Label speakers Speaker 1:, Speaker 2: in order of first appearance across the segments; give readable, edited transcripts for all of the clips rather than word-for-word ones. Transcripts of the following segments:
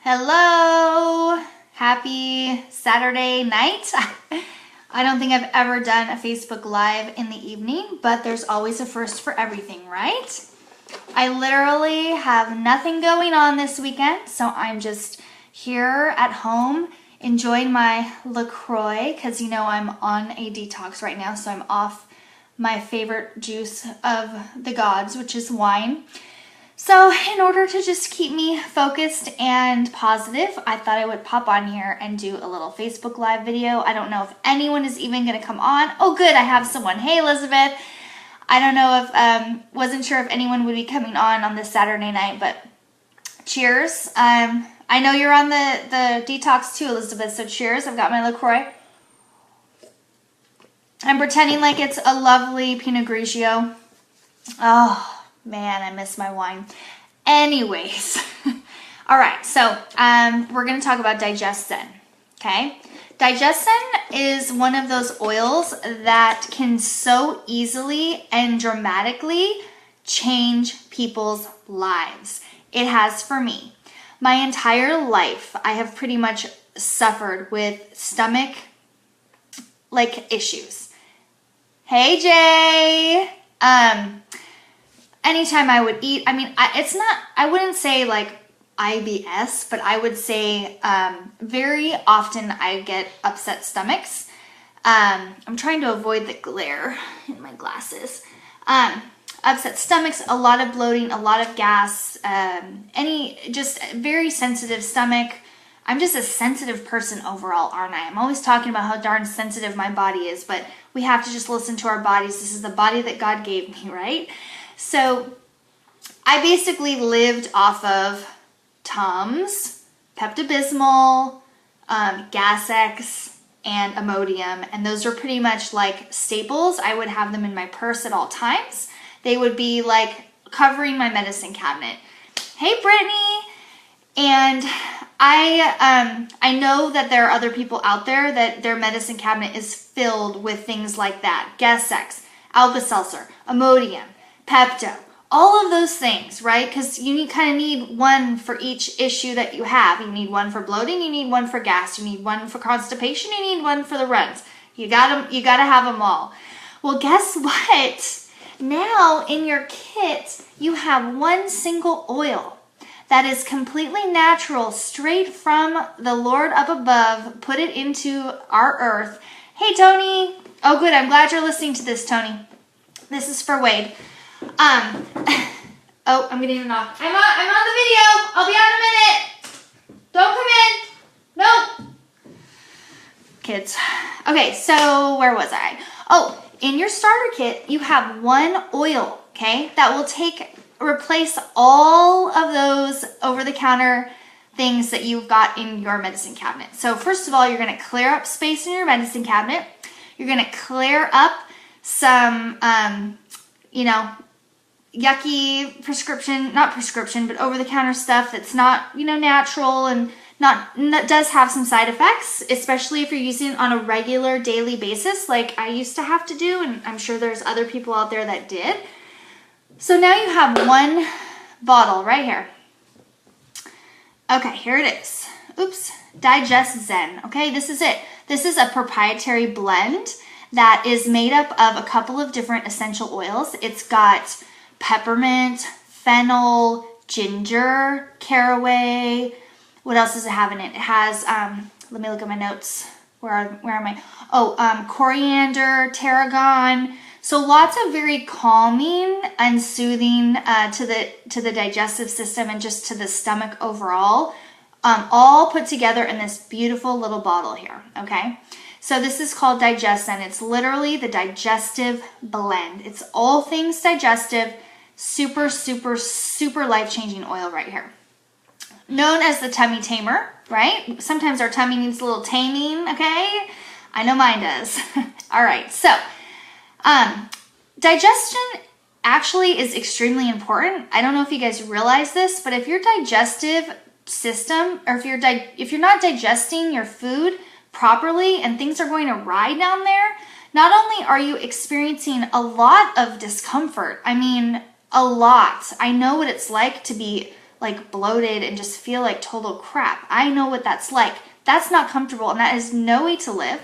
Speaker 1: Hello! Happy Saturday night. I don't think I've ever done a Facebook Live in the evening, but there's always a first for everything, right? I literally have nothing going on this weekend, so I'm just here at home enjoying my LaCroix because you know I'm on a detox right now, so I'm off my favorite juice of the gods, which is wine. So in order to just keep me focused and positive, I thought I would pop on here and do a little Facebook Live video. I don't know if anyone is even going to come on. Oh, good, I have someone. Hey, Elizabeth. I don't know if, wasn't sure if anyone would be coming on this Saturday night, but cheers. I know you're on the detox too, Elizabeth, so cheers. I've got my LaCroix. I'm pretending like it's a lovely Pinot Grigio. Oh, man, I miss my wine. Anyways, all right, so we're going to talk about DigestZen, okay? DigestZen is one of those oils that can so easily and dramatically change people's lives. It has for me. My entire life, I have pretty much suffered with stomach issues. Hey, Jay. Anytime I would eat, I wouldn't say like IBS, but I would say very often I get upset stomachs. I'm trying to avoid the glare in my glasses. Upset stomachs, a lot of bloating, a lot of gas, just very sensitive stomach. I'm just a sensitive person overall, aren't I? I'm always talking about how darn sensitive my body is, but we have to just listen to our bodies. This is the body that God gave me, right? So I basically lived off of Tums, Pepto-Bismol, Gas-X, and Imodium, and those are pretty much like staples. I would have them in my purse at all times. They would be like covering my medicine cabinet. Hey, Brittany! And I know that there are other people out there that their medicine cabinet is filled with things like that. Gas-X, Alka-Seltzer, Imodium, Pepto, all of those things, right? Because you kind of need one for each issue that you have. You need one for bloating, you need one for gas, you need one for constipation, you need one for the runs. You gotta have them all. Well, guess what? Now in your kit, you have one single oil that is completely natural, straight from the Lord up above, put it into our earth. Hey, Tony. Oh, good. I'm glad you're listening to this, Tony. This is for Wade. Oh, I'm getting a knock. I'm on the video. I'll be out in a minute. Don't come in. Nope. Kids. Okay, so where was I? Oh, in your starter kit, you have one oil, okay, that will replace all of those over-the-counter things that you've got in your medicine cabinet. So first of all, you're going to clear up space in your medicine cabinet. You're going to clear up some, yucky not prescription, but over-the-counter stuff that's not, natural and that does have some side effects, especially if you're using it on a regular daily basis like I used to have to do, and I'm sure there's other people out there that did. So now you have one bottle right here. Okay, here it is. Oops, DigestZen. Okay, this is it. This is a proprietary blend that is made up of a couple of different essential oils. It's got peppermint, fennel, ginger, caraway. What else does it have in it? It has, let me look at my notes. Where am I? Oh, coriander, tarragon. So lots of very calming and soothing to the digestive system and just to the stomach overall, all put together in this beautiful little bottle here, okay? So this is called DigestZen. It's literally the digestive blend. It's all things digestive, super, super, super life-changing oil right here. Known as the tummy tamer, right? Sometimes our tummy needs a little taming, okay? I know mine does. All right, so digestion actually is extremely important. I don't know if you guys realize this, but if your digestive system, or if you're not digesting your food properly and things are going awry down there, not only are you experiencing a lot of discomfort, I mean, a lot. I know what it's like to be like bloated and just feel like total crap. I know what that's like. That's not comfortable, and that is no way to live.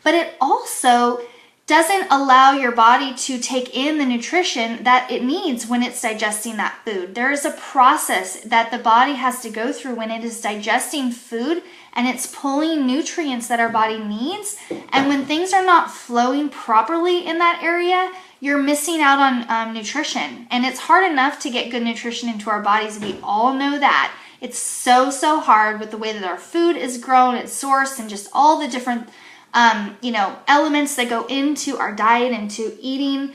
Speaker 1: But it also doesn't allow your body to take in the nutrition that it needs when it's digesting that food. There is a process that the body has to go through when it is digesting food, and it's pulling nutrients that our body needs. And when things are not flowing properly in that area, you're missing out on nutrition. And it's hard enough to get good nutrition into our bodies. We all know that. It's so hard with the way that our food is grown, it's sourced, and just all the different elements that go into our diet and to eating.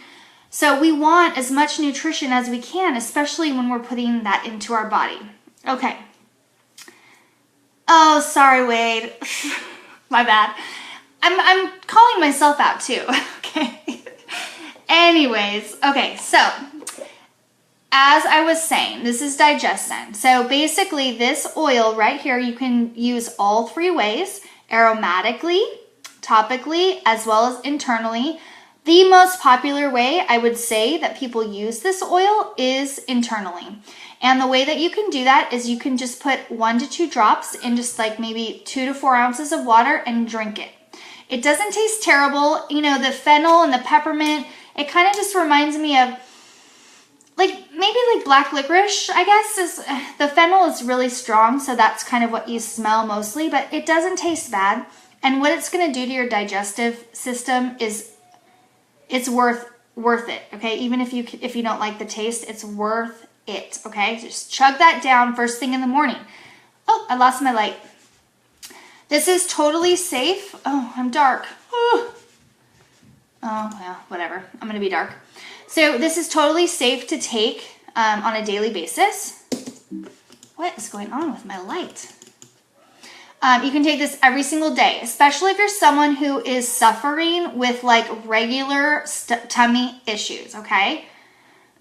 Speaker 1: So we want as much nutrition as we can, especially when we're putting that into our body. Okay. Oh, sorry, Wade. My bad. I'm calling myself out too. Okay. Anyways, okay, so as I was saying, this is DigestZen. So basically this oil right here, you can use all three ways: aromatically, topically, as well as internally. The most popular way I would say that people use this oil is internally. And the way that you can do that is you can just put 1 to 2 drops in just like maybe 2 to 4 ounces of water and drink it. It doesn't taste terrible. You know, the fennel and the peppermint, it kind of just reminds me of maybe like black licorice, I guess. The fennel is really strong, so that's kind of what you smell mostly, but it doesn't taste bad. And what it's going to do to your digestive system is it's worth it, okay? Even if you don't like the taste, it's worth it, okay? Just chug that down first thing in the morning. Oh, I lost my light. This is totally safe. Oh, I'm dark. Oh, well, whatever. I'm going to be dark. So this is totally safe to take on a daily basis. What is going on with my light? You can take this every single day, especially if you're someone who is suffering with like regular tummy issues, okay?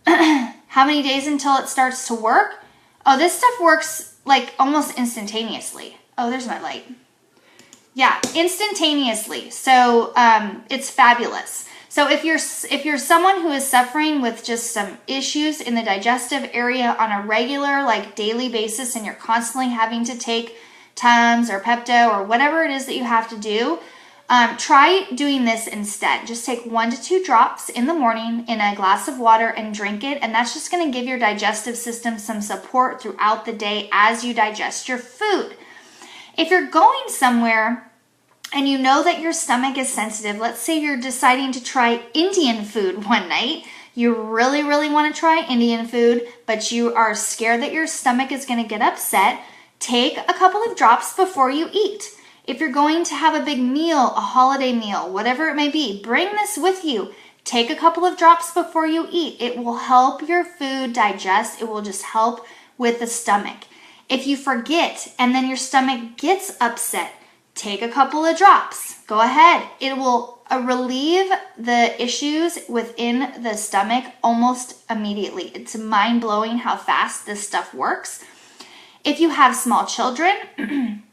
Speaker 1: How many days until it starts to work? Oh, this stuff works like almost instantaneously. Oh, there's my light. Yeah, instantaneously. So it's fabulous. So if you're someone who is suffering with just some issues in the digestive area on a regular, like daily basis, and you're constantly having to take Tums or Pepto or whatever it is that you have to do, try doing this instead. Just take 1 to 2 drops in the morning in a glass of water and drink it, and that's just going to give your digestive system some support throughout the day as you digest your food. If you're going somewhere and you know that your stomach is sensitive, let's say you're deciding to try Indian food one night, you really want to try Indian food, but you are scared that your stomach is going to get upset, take a couple of drops before you eat. If you're going to have a big meal, a holiday meal, whatever it may be, bring this with you. Take a couple of drops before you eat. It will help your food digest. It will just help with the stomach. If you forget and then your stomach gets upset, take a couple of drops. Go ahead. It will relieve the issues within the stomach almost immediately. It's mind-blowing how fast this stuff works. If you have small children,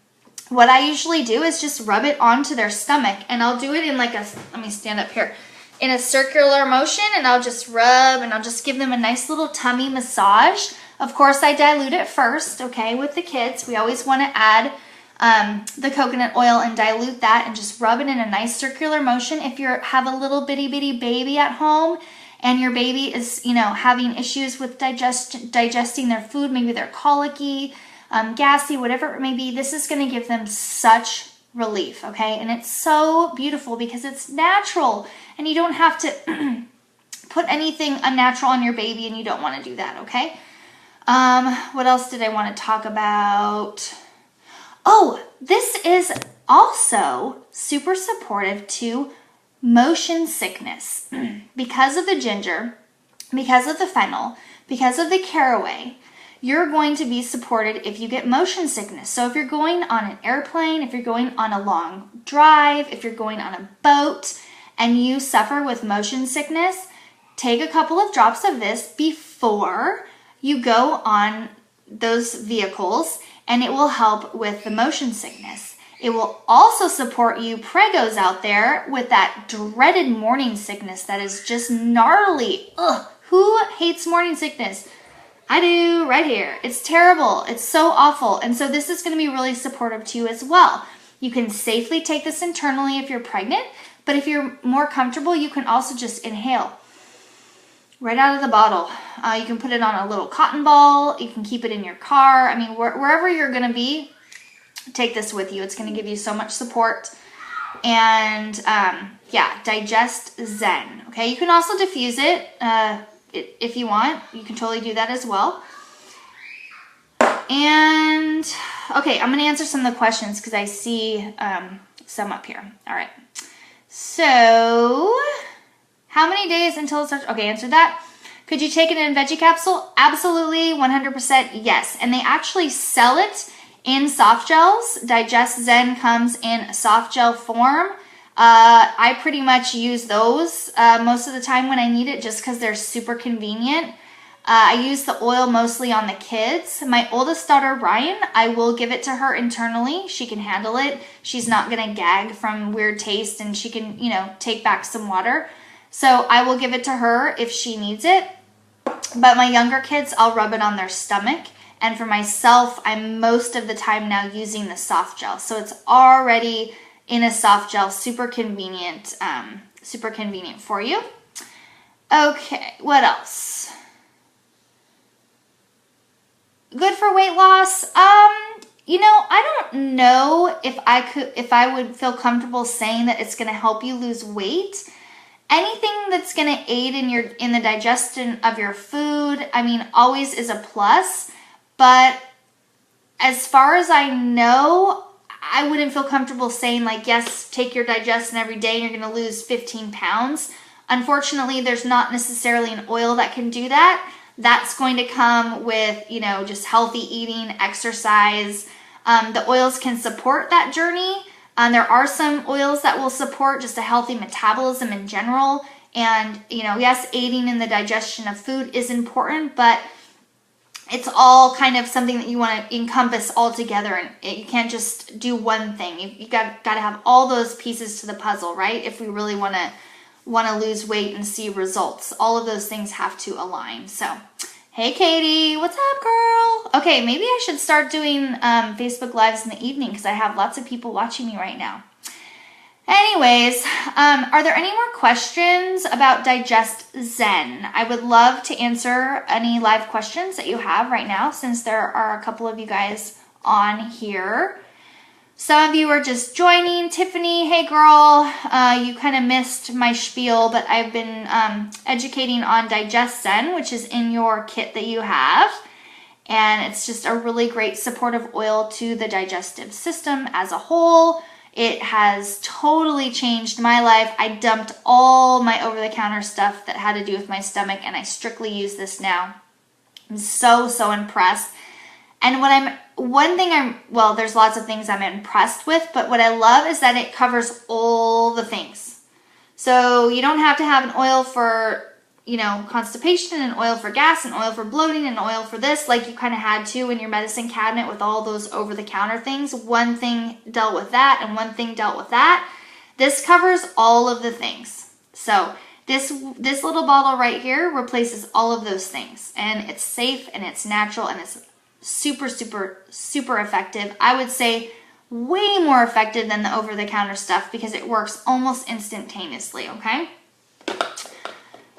Speaker 1: what I usually do is just rub it onto their stomach, and I'll do it in like let me stand up here, in a circular motion, and I'll just rub and I'll just give them a nice little tummy massage. Of course, I dilute it first, okay, with the kids. We always want to add the coconut oil and dilute that and just rub it in a nice circular motion. If you have a little bitty baby at home and your baby is, having issues with digesting their food, maybe they're colicky, gassy, whatever it may be, this is going to give them such relief, okay? And it's so beautiful because it's natural and you don't have to put anything unnatural on your baby, and you don't want to do that, okay? What else did I want to talk about? Oh, this is also super supportive to motion sickness because of the ginger, because of the fennel, because of the caraway. You're going to be supported if you get motion sickness. So if you're going on an airplane, if you're going on a long drive, if you're going on a boat and you suffer with motion sickness, take a couple of drops of this before you go on those vehicles, and it will help with the motion sickness. It will also support you pregos out there with that dreaded morning sickness that is just gnarly. Ugh, who hates morning sickness? I do, right here. It's terrible. It's so awful. And so this is going to be really supportive to you as well. You can safely take this internally if you're pregnant, but if you're more comfortable, you can also just inhale right out of the bottle. You can put it on a little cotton ball. You can keep it in your car. I mean, wherever you're going to be, take this with you. It's going to give you so much support. And yeah, DigestZen. Okay, you can also diffuse it if you want. You can totally do that as well. And okay, I'm going to answer some of the questions because I see some up here. All right. So, how many days until it starts? Okay, answer that. Could you take it in a veggie capsule? Absolutely, 100% yes. And they actually sell it in soft gels. DigestZen comes in soft gel form. I pretty much use those most of the time when I need it just because they're super convenient. I use the oil mostly on the kids. My oldest daughter, Ryan, I will give it to her internally. She can handle it. She's not going to gag from weird taste, and she can, you know, take back some water. So I will give it to her if she needs it. But my younger kids, I'll rub it on their stomach. And for myself, I'm most of the time now using the soft gel. So it's already in a soft gel, super convenient for you. Okay, what else? Good for weight loss. You know, I don't know if I would feel comfortable saying that it's going to help you lose weight. Anything that's going to aid in the digestion of your food, I mean, always is a plus. But as far as I know, I wouldn't feel comfortable saying like, yes, take your DigestZen every day and you're going to lose 15 pounds. Unfortunately, there's not necessarily an oil that can do that. That's going to come with, you know, just healthy eating, exercise. The oils can support that journey. There are some oils that will support just a healthy metabolism in general. And, you know, yes, aiding in the digestion of food is important, but it's all kind of something that you want to encompass all together. And you can't just do one thing. You got to have all those pieces to the puzzle, right? If we really want to lose weight and see results, all of those things have to align. So, hey Katie, what's up, girl? Okay, maybe I should start doing Facebook Lives in the evening because I have lots of people watching me right now. Anyways, are there any more questions about DigestZen? I would love to answer any live questions that you have right now since there are a couple of you guys on here. Some of you are just joining. Tiffany, hey girl, you kind of missed my spiel, but I've been educating on DigestZen, which is in your kit that you have. And it's just a really great supportive oil to the digestive system as a whole. It has totally changed my life. I dumped all my over-the-counter stuff that had to do with my stomach, and I strictly use this now. I'm so, so impressed. And well, there's lots of things I'm impressed with, but what I love is that it covers all the things. So you don't have to have an oil for, you know, constipation, and oil for gas, and oil for bloating, and oil for this, like you kind of had to in your medicine cabinet with all those over-the-counter things. One thing dealt with that, and one thing dealt with that. This covers all of the things. So this little bottle right here replaces all of those things, and it's safe, and it's natural, and it's super, super, super effective. I would say way more effective than the over-the-counter stuff because it works almost instantaneously, okay?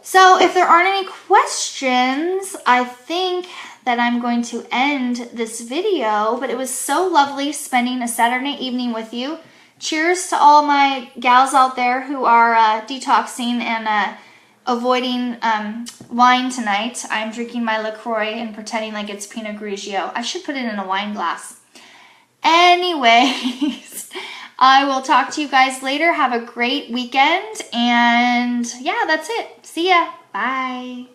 Speaker 1: So if there aren't any questions, I think that I'm going to end this video, but it was so lovely spending a Saturday evening with you. Cheers to all my gals out there who are detoxing and avoiding wine tonight. I'm drinking my LaCroix and pretending like it's Pinot Grigio. I should put it in a wine glass. Anyways, I will talk to you guys later. Have a great weekend. And yeah, that's it. See ya. Bye.